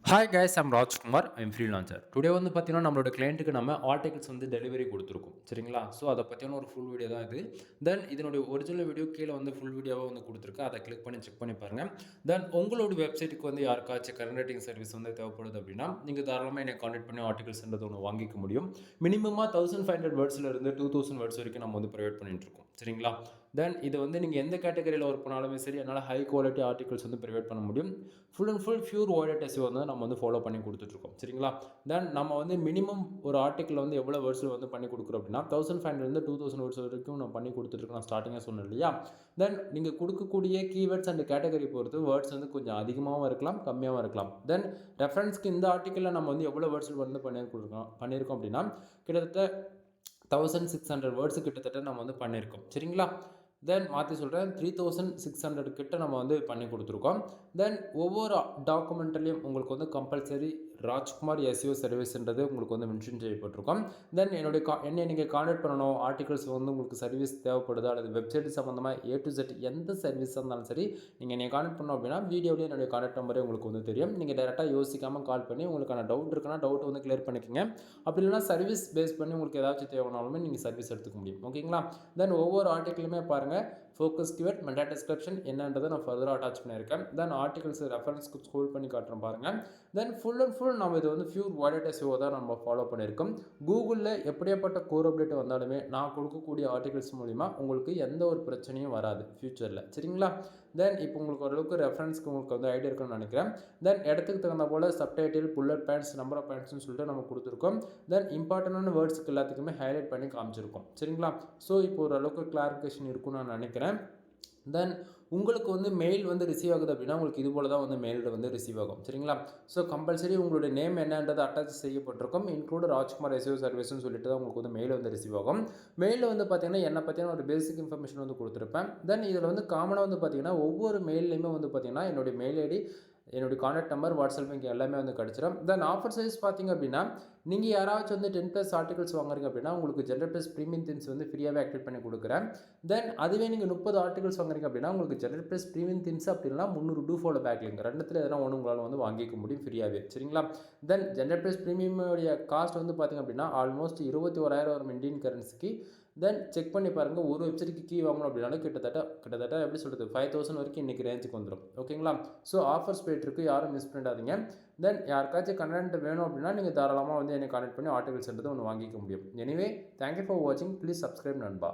Hi guys I'm Rajkumar I'm freelancer today வந்து பார்த்தீங்கன்னா நம்மளோட கிளைண்ட்டுக்கு நம்ம ஆர்டிகல்ஸ் வந்து டெலிவரி கொடுத்துருக்கோம் சரிங்களா. ஸோ அதை பற்றியான ஒரு ஃபுல் வீடியோ தான் இது. தென் இதனுடைய ஒரிஜினல் வீடியோ கீழே வந்து ஃபுல் வீடியோவாக வந்து கொடுத்துருக்கேன். அதை கிளிக் பண்ணி செக் பண்ணி பாருங்கள். தென் உங்களோட வெப்சைட்டுக்கு வந்து யாருக்காச்சும் கரண்ட் ரைட்டிங் சர்வீஸ் வந்து தேவைப்படுது அப்படின்னா நீங்கள் தாராளமாக என்னை கான்டாக்ட் பண்ணி ஆர்டிகல்ஸ்ன்றது ஒன்று வாங்கிக்க முடியும். மினிமமாக 1500 வேர்ட்ஸில் இருந்து 2000 வேர்ட்ஸ் வரைக்கும் நம்ம வந்து ப்ரொவைட் பண்ணிட்டு இருக்கோம் சரிங்களா. தென் இது வந்து நீங்கள் எந்த கேட்டகரியில் ஒர்க் பண்ணாலுமே சரி என்னால் ஹை குவாலிட்டி ஆர்டிகல்ஸ் வந்து ப்ரொவைட் பண்ண முடியும். Full and full pure white SEO வந்து நம்ம வந்து ஃபாலோ பண்ணி கொடுத்துட்ருக்கோம் சரிங்களா. தென் நம்ம வந்து மினிமம் ஒரு ஆர்டிக்கல் வந்து எவ்வளோ வேர்ட்ஸில் வந்து பண்ணி கொடுக்குறோம் அப்படின்னா 1500 2000 வேர்ட்ஸ் வரைக்கும் நான் பண்ணி கொடுத்துட்ருக்கோம். நான் ஸ்டார்டிங்காக சொன்னேன் இல்லையா. தென் நீங்கள் கொடுக்கக்கூடிய கீவேர்ட்ஸ் அண்ட் கேட்டகரி பொறுத்து வேர்ட்ஸ் வந்து கொஞ்சம் அதிகமாகவும் இருக்கலாம் கம்மியாகவும் இருக்கலாம். தென் ரெஃபரன்ஸ்க்கு இந்த ஆர்டிக்கலில் நம்ம வந்து எவ்வளோ வேர்ட்ஸில் வந்து பண்ணியிருக்கோம் அப்படின்னா கிட்டத்தட்ட 1600 வேர்ட்ஸ் கிட்டத்தட்ட நம்ம வந்து பண்ணியிருக்கோம் சரிங்களா. தென் மாற்றி சொல்கிறேன் 3600 கிட்ட நம்ம வந்து பண்ணி கொடுத்துருக்கோம். தென் ஒவ்வொரு டாக்குமெண்ட்லேயும் உங்களுக்கு வந்து கம்பல்சரி ராஜ்குமார் எஸ்இஓ சர்வீஸ்ன்றது உங்களுக்கு வந்து மென்ஷன் செய்யப்பட்டிருக்கும். தென் என்னை நீங்கள் கான்டாக்ட் பண்ணணும், ஆர்டிகல்ஸ் வந்து உங்களுக்கு சர்வீஸ் தேவைப்படுது அல்லது வெப்சைட் சம்மந்தமாக A to Z எந்த சர்வீஸாக இருந்தாலும் சரி நீங்கள் என்னை கான்டாக்ட் பண்ணோம் அப்படின்னா வீடியோலேயே என்னுடைய கான்டாக்ட் நம்பரே உங்களுக்கு வந்து தெரியும். நீங்கள் டேரெக்டாக யோசிக்காமல் கால் பண்ணி உங்களுக்கான டவுட் இருக்குன்னா டவுட் வந்து கிளியர் பண்ணிக்கோங்க. அப்படி இல்லைனா சர்வீஸ் பேஸ் பண்ணி உங்களுக்கு ஏதாச்சும் தேவைனாலுமே நீங்கள் சர்வீஸ் எடுத்துக்க முடியும் ஓகேங்களா. தென் ஒவ்வொரு ஆர்டிக்கலுமே பாருங்கள் ஃபோக்கஸ் கீவர்ட் மெட்டா டிஸ்கிரிப்ஷன் என்னன்றதை நான் ஃபர்தராக அட்டாச் பண்ணியிருக்கேன். தென் ஆர்டிகல்ஸ் ரெஃபரன்ஸ்க்கு ஸ்க்ரோல் பண்ணி காட்டுறேன் பாருங்கள். தென் ஃபுல் அண்ட் ஃபுல் நம்ம இது வந்து பியூர் வைட் எஸ்இஓ தான் நம்ம ஃபாலோ பண்ணியிருக்கோம். கூகுளில் எப்படியாப்பட்ட கோர் அப்டேட் வந்தாலுமே நான் கொடுக்கக்கூடிய ஆர்டிகல்ஸ் மூலிமா உங்களுக்கு எந்த ஒரு பிரச்சனையும் வராது ஃபியூச்சரில் சரிங்களா. தென் இப்போ உங்களுக்கு ஓரளவுக்கு ரெஃபரன்ஸ்க்கு உங்களுக்கு வந்து ஐடியா இருக்குன்னு நினைக்கிறேன். தென் இடத்துக்கு தகுந்த போல் subtitle bullet points number of பாயிண்ட்ஸ்னு சொல்லிட்டு நம்ம கொடுத்துருக்கோம். தென் இம்பார்ட்டண்டான வேர்ட்ஸ்க்கு எல்லாத்துக்குமே ஹைலைட் பண்ணி காமிச்சிருக்கோம் சரிங்களா. ஸோ இப்போ ஓரளவுக்கு கிளாரிஃபிகேஷன் இருக்குன்னு நான் நினைக்கிறேன். தென் உங்களுக்கு வந்து மெயில் வந்து ரிசீவ் ஆகுது அப்படின்னா உங்களுக்கு இது போல தான் வந்து மெயில் வந்து ரிசீவ் ஆகும் சரிங்களா. ஸோ கம்பல்சரி உங்களுடைய நேம் என்னன்றது அட்டாச் செய்யப்பட்டிருக்கும். இன்க்ளூட் ராஜ்குமார் எஸ்இஓ சர்வீஸ்னு சொல்லிட்டு தான் உங்களுக்கு வந்து மெயில் வந்து ரிசீவ் ஆகும். மெயிலில் வந்து பார்த்தீங்கன்னா என்னை பற்றின ஒரு பேசிக் இன்ஃபர்மேஷன் வந்து கொடுத்துருப்பேன். தென் இதில் வந்து காமனாக வந்து பார்த்தீங்கன்னா ஒவ்வொரு மெயிலையுமே வந்து பார்த்தீங்கன்னா என்னுடைய மெயில் ஐடி என்னுடைய கான்டாக்ட் நம்பர் வாட்ஸ்அப் லிங்க் எல்லாமே வந்து கிடச்சிடும். தென் ஆஃபர் சைஸ் பார்த்தீங்க அப்படின்னா நீங்கள் யாராச்சும் வந்து 10+ ஆர்டிகல்ஸ் வாங்குறீங்க அப்படின்னா உங்களுக்கு ஜென்ரல்+ ப்ரீமியம் திங்ஸ் வந்து ஃப்ரீயாகவே ஆக்டிவேட் பண்ணி கொடுக்குறேன். தென் அதுவே நீங்கள் 30 ஆர்டிகல்ஸ் வாங்குறீங்க அப்படின்னா உங்களுக்கு ஜென்ரல்+ ப்ரீமியம் திங்ஸ் அப்படின்னா 300 டூ ஃபாலோ பேக் லிங்க் ரெண்டுத்தில் எதனா ஒன்று உங்களால் வந்து வாங்கிக்க முடியும் ஃப்ரீயாகவே சரிங்களா. தென் ஜென்ரல்+ ப்ரீமியமுடைய காஸ்ட் வந்து பார்த்திங்க அப்படின்னா ஆல்மோஸ்ட் 21,000 வரும் இந்தியன் கரன்சிக்கு. தென் செக் பண்ணி பாருங்கள். ஒரு வெப்சைட்டுக்கு கீ வாங்கணும் அப்படின்னாலும் கிட்டத்தட்ட எப்படி சொல்கிறது 5000 வரைக்கும் இன்றைக்கி ரேஞ்சுக்கு வந்துடும் ஓகேங்களா. ஸோ ஆஃபர்ஸ் போய்ட்டுருக்கு, யாரும் மிஸ் பண்ணிடாதீங்க. தென் யாருக்காச்சும் கண்டென்ட் வேணும் அப்படின்னா நீங்கள் தாராளமாக வந்து என்னை கான்டாக்ட் பண்ணி ஆர்டிகல்ஸ்ன்றது ஒன்று வாங்கிக்க முடியும். எனிவே தேங்க்யூ ஃபார் வாட்சிங். ப்ளீஸ் சப்ஸ்கிரைப் நண்பா.